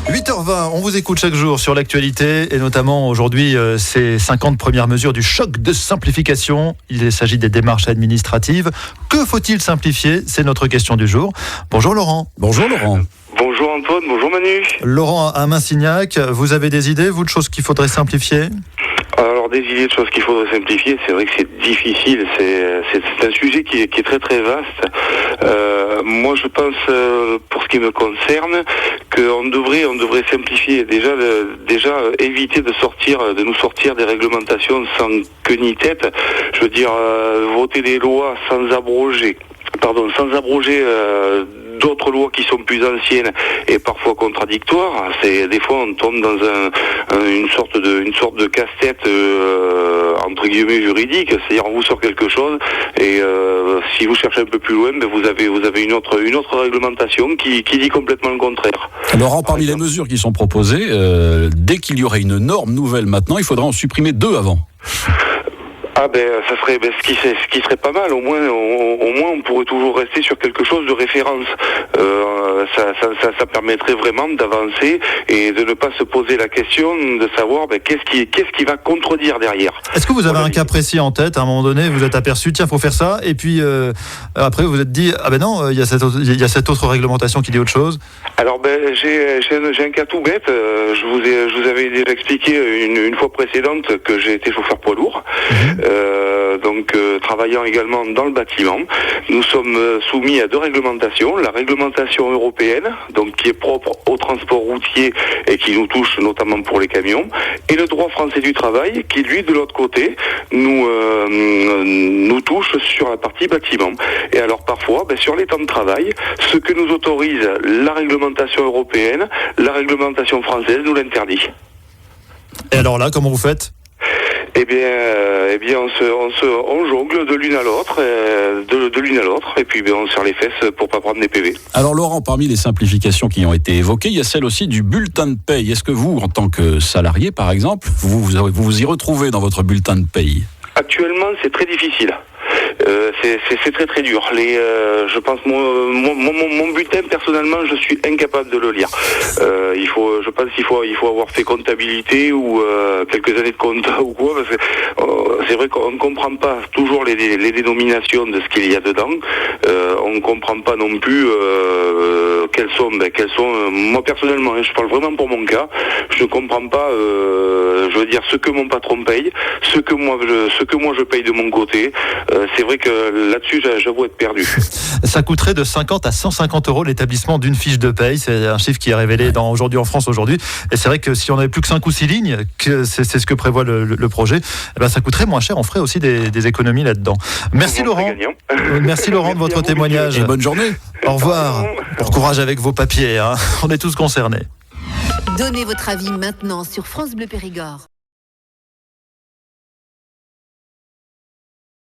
8h20, on vous écoute chaque jour sur l'actualité et notamment aujourd'hui ces 50 premières mesures du choc de simplification. Il s'agit des démarches administratives. Que faut-il simplifier ? C'est notre question du jour. Bonjour Laurent. Bonjour Laurent. Bonjour Antoine, bonjour Manu. Laurent à Massignac, vous avez des idées, vous, de choses qu'il faudrait simplifier ? Alors des idées de choses qu'il faudrait simplifier, c'est vrai que c'est difficile, c'est un sujet qui est très très vaste. Moi je pense, pour ce qui me concerne, qu'on devrait simplifier, déjà éviter de nous sortir des réglementations sans queue ni tête. Je veux dire, voter des lois sans abroger d'autres lois qui sont plus anciennes et parfois contradictoires. Des fois on tombe dans une sorte de casse-tête entre guillemets juridique. C'est-à-dire on vous sort quelque chose et si vous cherchez un peu plus loin, vous avez une autre réglementation qui dit complètement le contraire. Laurent, parmi les mesures qui sont proposées, dès qu'il y aurait une norme nouvelle maintenant, il faudrait en supprimer 2 avant. Ça serait ce qui serait pas mal. Au moins on pourrait toujours rester sur quelque chose de référence. Ça permettrait vraiment d'avancer et de ne pas se poser la question de savoir qu'est-ce qui va contredire derrière. Est-ce que vous avez un cas précis en tête ? À un moment donné, vous êtes aperçu, tiens, faut faire ça, et puis après vous vous êtes dit, non, il y a cette autre réglementation qui dit autre chose. Alors j'ai un cas tout bête. Je vous avais déjà expliqué une fois précédente que j'ai été chauffeur poids lourd. Travaillant également dans le bâtiment, nous sommes soumis à 2 réglementations. La réglementation européenne, donc qui est propre au transport routier et qui nous touche notamment pour les camions, et le droit français du travail qui, lui, de l'autre côté, nous touche sur la partie bâtiment. Et alors parfois, sur les temps de travail, ce que nous autorise la réglementation européenne, la réglementation française nous l'interdit. Et alors là, comment vous faites ? On jongle de l'une à l'autre, et puis on serre les fesses pour pas prendre des PV. Alors Laurent, parmi les simplifications qui ont été évoquées, il y a celle aussi du bulletin de paye. Est-ce que vous, en tant que salarié par exemple, vous y retrouvez dans votre bulletin de paye ? Actuellement, c'est très difficile. C'est très très dur. Je pense mon bulletin, personnellement, je suis incapable de le lire. Je pense qu'il faut avoir fait comptabilité ou quelques années de compta ou quoi, parce que c'est vrai qu'on ne comprend pas toujours les dénominations de ce qu'il y a dedans. On ne comprend pas non plus quelles sont. Moi personnellement, je parle vraiment pour mon cas. Je ne comprends pas. Je veux dire ce que mon patron paye, ce que moi je paye de mon côté. C'est vrai que là-dessus, j'avoue être perdu. Ça coûterait de 50 à 150 € l'établissement d'une fiche de paye. C'est un chiffre qui est révélé aujourd'hui en France aujourd'hui. Et c'est vrai que si on n'avait plus que 5 ou 6 lignes, que c'est ce que prévoit le projet, ça coûterait moins cher. On ferait aussi des économies là-dedans. Merci Laurent. Merci Laurent de votre témoignage. Et bonne journée. Au revoir. Bon courage avec vos papiers. On est tous concernés. Donnez votre avis maintenant sur France Bleu Périgord.